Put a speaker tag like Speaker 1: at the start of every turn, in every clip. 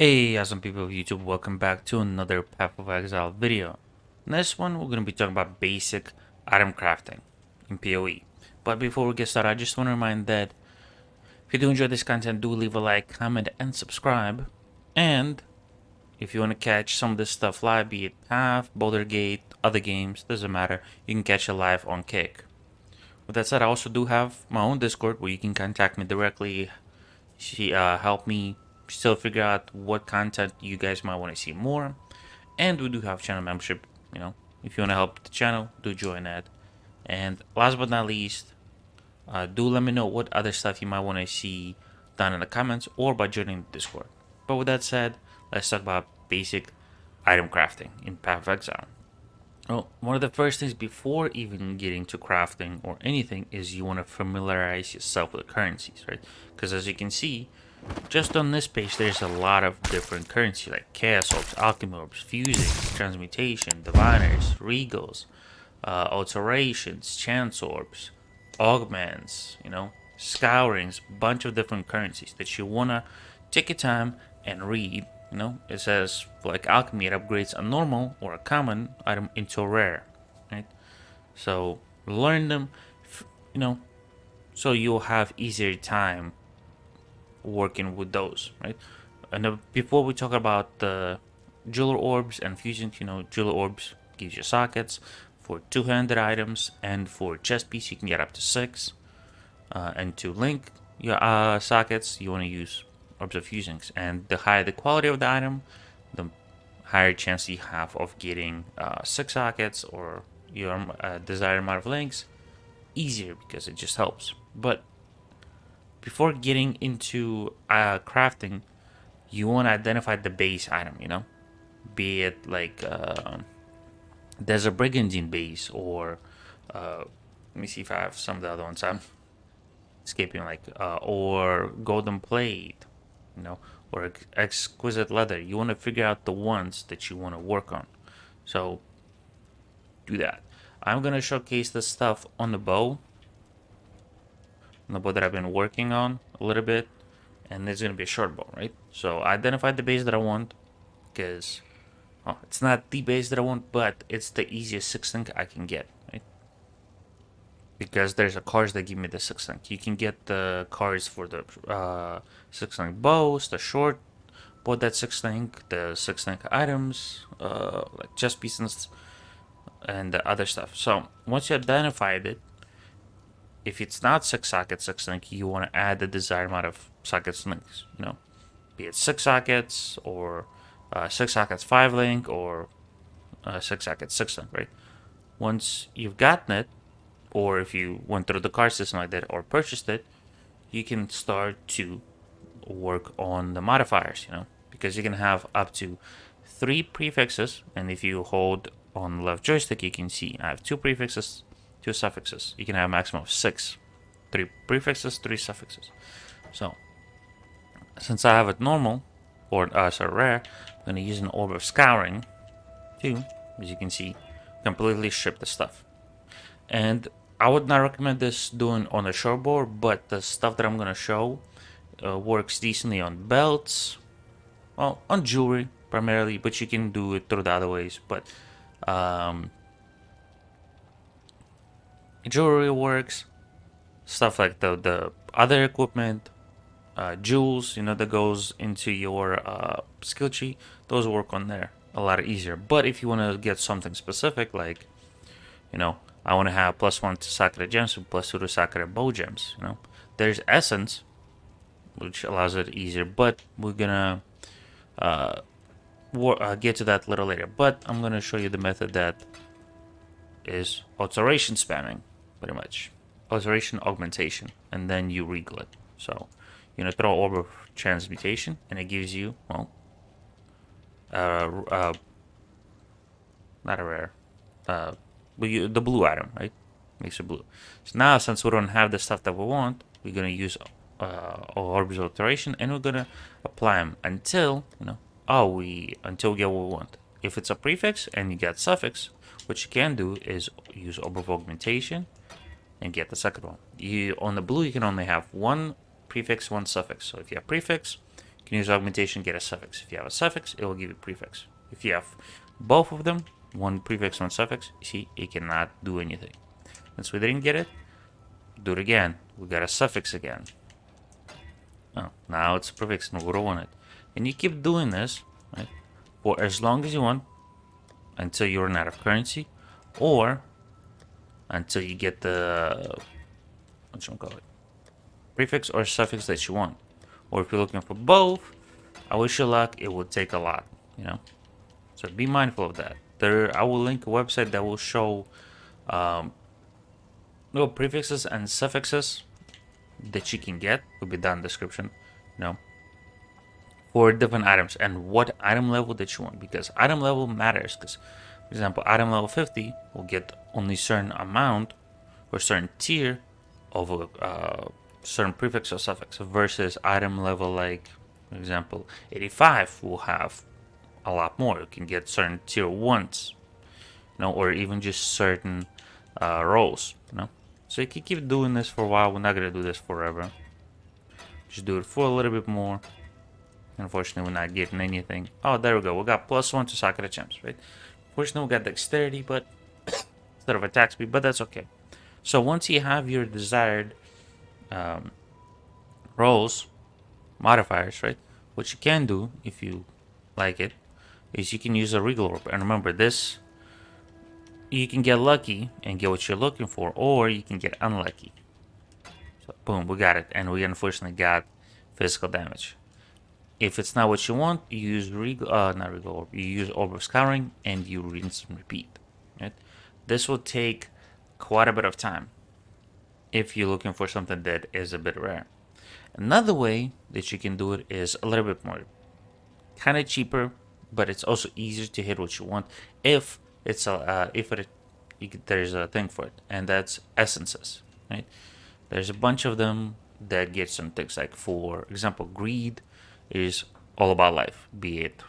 Speaker 1: Hey, awesome people of YouTube, welcome back to another Path of Exile video. In this one, we're going to be talking about basic item crafting in POE. But before we get started, I just want to remind that if you do enjoy this content, do leave a like, comment, and subscribe. And if you want to catch some of this stuff live, be it Path, Boulder Gate, other games, doesn't matter, you can catch it live on Kick. With that said, I also do have my own Discord where you can contact me directly. Help me still figure out what content you guys might want to see more. And we do have channel membership. If you want to help the channel, do join that. And last but not least, do let me know what other stuff you might want to see down in the comments or by joining the Discord. But with that said, let's talk about basic item crafting in Path of Exile. Well, one of the first things before even getting to crafting or anything is you want to familiarize yourself with the currencies, right? Because as you can see, just on this page, there's a lot of different currency like Chaos Orbs, Alchemy Orbs, Fusings, Transmutation, Diviners, Regals, Alterations, Chance Orbs, Augments, Scourings, bunch of different currencies that you want to take your time and read. It says like alchemy, it upgrades a normal or a common item into a rare, right? So learn them, you know, so you'll have easier time working with those, right? And before we talk about the jeweler orbs and fusions, jeweler orbs gives you sockets for two-handed items, and for chest piece you can get up to 6. And to link your sockets, you want to use orbs of fusings, and the higher the quality of the item, the higher chance you have of getting 6 sockets or your desired amount of links easier, because it just helps. But before getting into crafting, you want to identify the base item, be it like there's a brigandine base, or let me see if I have some of the other ones I'm escaping, like or golden plate, or exquisite leather. You want to figure out the ones that you want to work on. So do that. I'm gonna showcase the stuff on the bow, that I've been working on a little bit, and there's gonna be a short bow, right? So I identified the base that I want, because it's not the base that I want, but it's the easiest 6 link I can get, right? Because there's a cards that give me the 6 link. You can get the cards for the 6 link bows, the short bow that 6 link, the 6 link items, like chest pieces and the other stuff. So once you identified it, if it's not 6 sockets 6 link, you want to add the desired amount of sockets links. Be it 6 sockets or 6 sockets 5 link, or 6 sockets 6 link, right? Once you've gotten it, or if you went through the card system like that or purchased it, you can start to work on the modifiers, because you can have up to 3 prefixes, and if you hold on the left joystick, you can see I have 2 prefixes, 2 suffixes. You can have a maximum of 6. 3 prefixes, 3 suffixes. So since I have it normal, or rare, I'm going to use an orb of scouring to, as you can see, completely strip the stuff. And I would not recommend this doing on a short board, but the stuff that I'm going to show works decently on belts, well, on jewelry primarily, but you can do it through the other ways. But jewelry works, stuff like the other equipment, jewels, that goes into your skill tree, those work on there a lot easier. But if you want to get something specific, like, I want to have +1 to Sakura gems and +2 to Sakura bow gems, there's essence, which allows it easier, but we're gonna get to that a little later. But I'm gonna show you the method that is alteration spamming, pretty much. Alteration augmentation, and then you regal it. So throw orb of transmutation, and it gives you, well, not a rare, the blue item, right? Makes it blue. So now, since we don't have the stuff that we want, we're gonna use orbs of alteration, and we're gonna apply them until until we get what we want. If it's a prefix and you get suffix, what you can do is use orb of augmentation and get the second one. On the blue, you can only have 1 prefix, 1 suffix. So if you have prefix, you can use augmentation, get a suffix. If you have a suffix, it will give you prefix. If you have both of them, one prefix, one suffix, you see, it cannot do anything. Since we didn't get it, do it again. We got a suffix again. Oh, now it's a prefix and we don't want it. And you keep doing this, right, for as long as you want until you run out of currency, or until you get the, what you call it, prefix or suffix that you want. Or if you're looking for both, I wish you luck, it will take a lot, you know. So be mindful of that. I will link a website that will show prefixes and suffixes that you can get. Will be down in the description, you know, for different items and what item level that you want, because item level matters. Because, for example, item level 50 will get only certain amount or certain tier of a certain prefix or suffix, versus item level, like, for example, 85 will have a lot more. You can get certain tier 1s, you know, or even just certain roles, you know. So you can keep doing this for a while. We're not gonna do this forever. Just do it for a little bit more. Unfortunately, we're not getting anything. Oh, there we go. We got +1 to Sakura Champs, right? Fortunately, we got dexterity, but instead of attack speed, but that's okay. So once you have your desired roles, modifiers, right? What you can do, if you like it, is you can use a Regal Orb. And remember this, you can get lucky and get what you're looking for, or you can get unlucky. So boom, we got it. And we unfortunately got physical damage. If it's not what you want, you use not Regal Orb, you use Orb of Scouring and you rinse and repeat. Right? This will take quite a bit of time if you're looking for something that is a bit rare. Another way that you can do it is a little bit more kind of cheaper, but it's also easier to hit what you want if it's there's a thing for it, and that's essences, right? There's a bunch of them that get some things, like, for example, greed is all about life, be it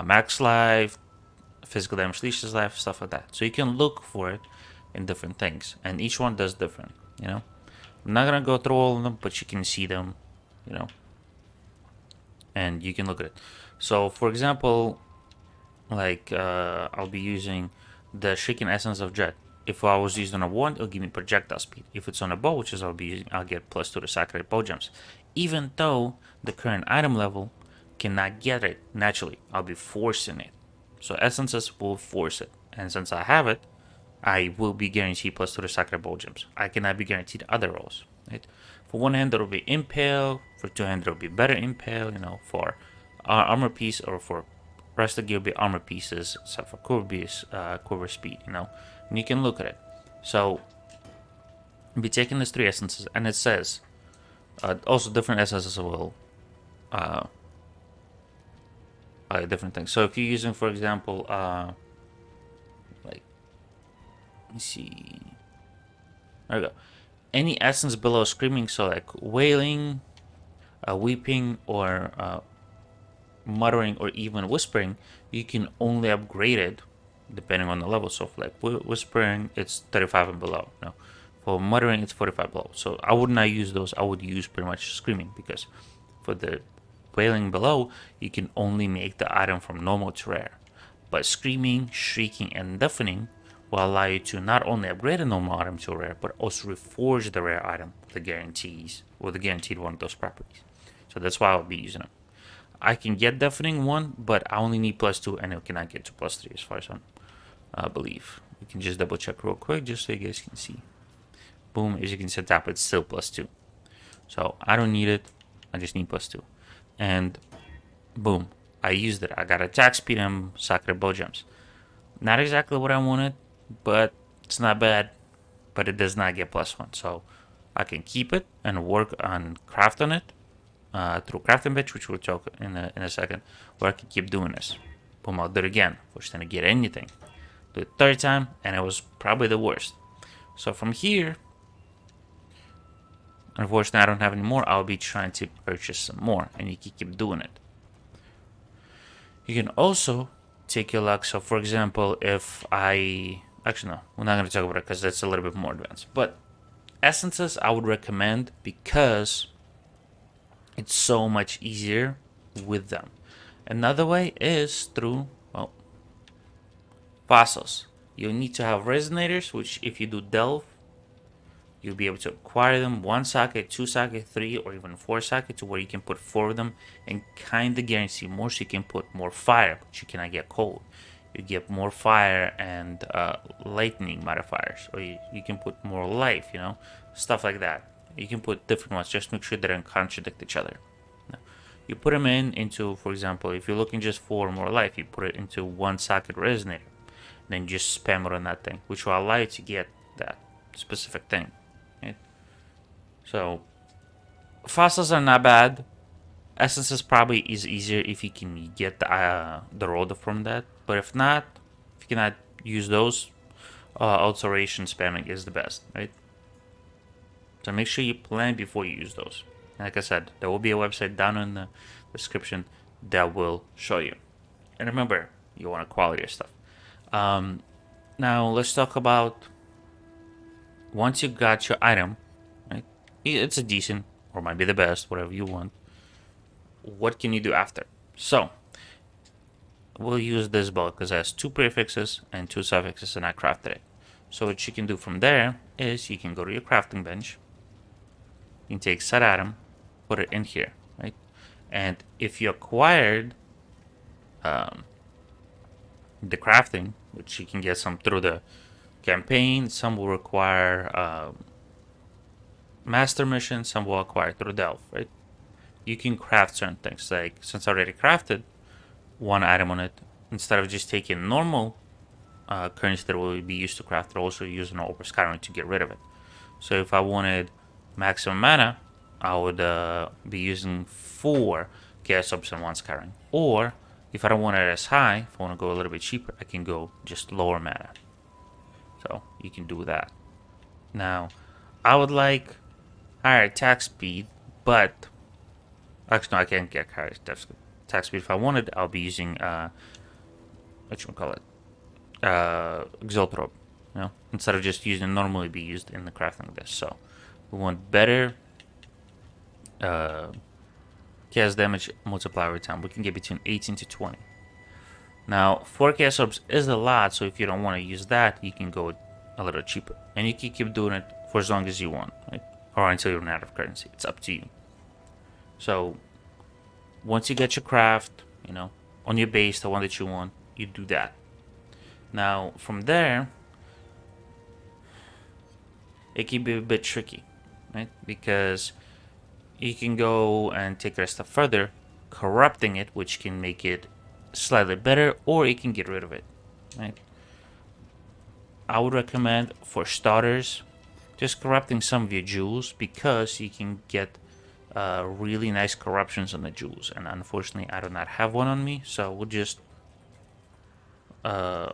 Speaker 1: max life, physical damage, leashes life, stuff like that. So you can look for it in different things, and each one does different, you know. I'm not gonna go through all of them, but you can see them, you know, and you can look at it. So for example, like I'll be using the Shaken Essence of Dread. If I was using a wand, it'll give me projectile speed. If it's on a bow, which is I'll be using, I'll get +2 to Sacred Bow Gems. Even though the current item level cannot get it naturally, I'll be forcing it. So essences will force it, and since I have it, I will be guaranteed +2 to Sacred Bow Gems. I cannot be guaranteed other rolls, right? For one hand, it'll be Impale. For two hand, it'll be better Impale. You know, for armor piece, or for rest of the gear, be armor pieces, except for quiver speed. You know, and you can look at it. So, I'll be taking these 3 essences, and it says also different essences will different things. So if you're using, for example, like, let me see, there we go, any essence below screaming, so like wailing, weeping, or muttering, or even whispering, you can only upgrade it depending on the level. So for like whispering, it's 35 and below. No, for muttering, it's 45 below. So I would not use those. I would use pretty much screaming, because for the wailing below, you can only make the item from normal to rare. But screaming, shrieking, and deafening will allow you to not only upgrade a normal item to rare, but also reforge the rare item with the guarantees, with the guaranteed one of those properties. So that's why I'll be using them. I can get deafening 1, but I only need +2, and it cannot get to +3 as far as I believe. We can just double check real quick, just so you guys can see. Boom, as you can see top, it's still +2. So I don't need it, I just need +2. And boom, I used it. I got attack speed and Sacred Bow Gems. Not exactly what I wanted, but it's not bad. But it does not get +1, so I can keep it and work on crafting it through crafting bitch, which we'll talk in a second. Or I can keep doing this. Boom, I'll do it again. Which didn't get anything. Do it 3rd time, and it was probably the worst. So from here, unfortunately, I don't have any more. I'll be trying to purchase some more, and you can keep doing it. You can also take your luck. So, for example, if actually, no, we're not going to talk about it because that's a little bit more advanced. But essences, I would recommend, because it's so much easier with them. Another way is through, well, fossils. You need to have resonators, which if you do delve, you'll be able to acquire them 1 socket, 2 socket, 3, or even 4 socket to where you can put 4 of them and kind of guarantee more, so you can put more fire, but you cannot get cold. You get more fire and lightning modifiers, or you can put more life, stuff like that. You can put different ones, just make sure they don't contradict each other. You put them into, for example, if you're looking just for more life, you put it into 1 socket resonator. Then just spam it on that thing, which will allow you to get that specific thing. Right? So fossils are not bad. Essences probably is easier if you can get the roller from that. But if not, if you cannot use those, alteration spamming is the best, right? So make sure you plan before you use those. Like I said, there will be a website down in the description that will show you. And remember, you want to quality your stuff. Now let's talk about once you got your item, right? It's a decent or might be the best, whatever you want. What can you do after? So we'll use this bullet because it has 2 prefixes and 2 suffixes, and I crafted it. So what you can do from there is you can go to your crafting bench. You can take set item, put it in here, right? And if you acquired the crafting, which you can get some through the campaign, some will require master mission, some will acquire through delve, right? You can craft certain things. Like, since I already crafted 1 item on it, instead of just taking normal currency that will be used to craft, I'll also use an over skyrim to get rid of it. So if I wanted maximum mana, I would be using 4 chaos orbs and 1 skyrim. Or if I don't want it as high, if I want to go a little bit cheaper, I can go just lower mana. So you can do that. Now, I would like higher attack speed, but actually no, I can't get higher attack speed. If I wanted, I'll be using Exile robe, instead of just using normally be used in the crafting of this. So we want better chaos damage multiplier every time. We can get between 18 to 20. Now 4 chaos orbs is a lot, so if you don't want to use that, you can go a little cheaper, and you can keep doing it for as long as you want, right? Or until you run out of currency. It's up to you. So once you get your craft, on your base, the one that you want, you do that. Now from there, it can be a bit tricky, right? Because you can go and take that step further, corrupting it, which can make it slightly better, or you can get rid of it, right? I would recommend, for starters, just corrupting some of your jewels, because you can get really nice corruptions on the jewels, and unfortunately I do not have one on me, so we'll just we'll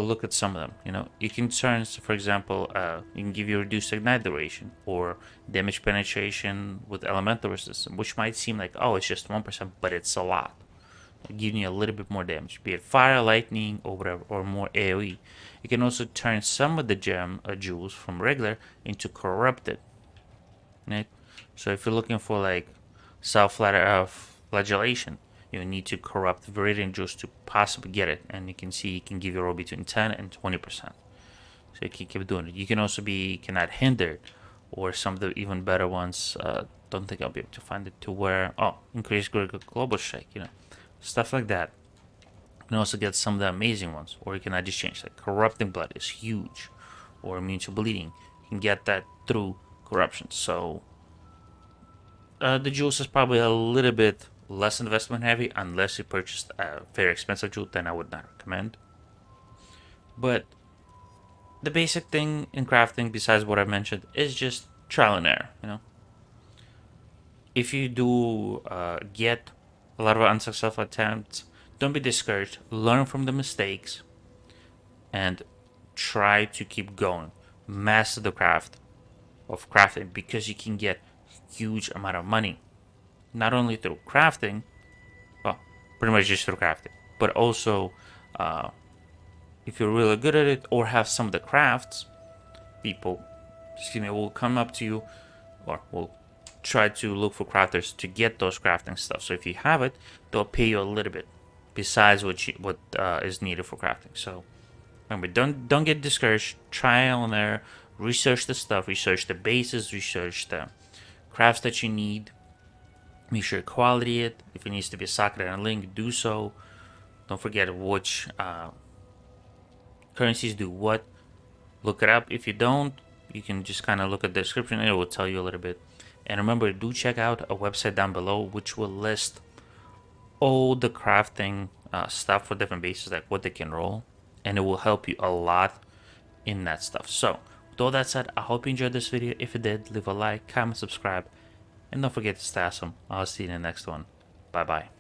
Speaker 1: look at some of them. You can turn, for example, you can give you reduced ignite duration or damage penetration with elemental resistance, which might seem like, oh, it's just 1%, but it's a lot, giving you a little bit more damage, be it fire, lightning, or whatever, or more AoE. You can also turn some of the gem jewels from regular into corrupted, right? So if you're looking for like self-flagellation, you need to corrupt Viridian jewels to possibly get it, and you can see it can give you a roll between 10 and 20%. So you can keep doing it. You can also be cannot hinder, or some of the even better ones. Don't think I'll be able to find it to where increase global strike, stuff like that. You can also get some of the amazing ones, or you can just change, like corrupting blood is huge, or immune to bleeding. You can get that through corruption. So the jewels is probably a little bit less investment heavy, unless you purchased a very expensive jewel, then I would not recommend. But the basic thing in crafting, besides what I mentioned, is just trial and error. If you do get a lot of unsuccessful attempts, don't be discouraged. Learn from the mistakes and try to keep going. Master the craft of crafting, because you can get huge amount of money, not only through crafting, well, pretty much just through crafting, but also if you're really good at it or have some of the crafts, people will come up to you, or will try to look for crafters to get those crafting stuff. So if you have it, they'll pay you a little bit besides what is needed for crafting. So remember, don't get discouraged. Trial and error. Research the stuff. Research the bases. Research the crafts that you need. Make sure you quality it. If it needs to be a socket and a link, do so. Don't forget which currencies do what. Look it up. If you don't, you can just kind of look at the description and it will tell you a little bit. And remember, do check out a website down below which will list all the crafting stuff for different bases, like what they can roll, and it will help you a lot in that stuff. So with all that said, I hope you enjoyed this video. If you did, leave a like, comment, subscribe, and don't forget to stay awesome. I'll see you in the next one. Bye bye.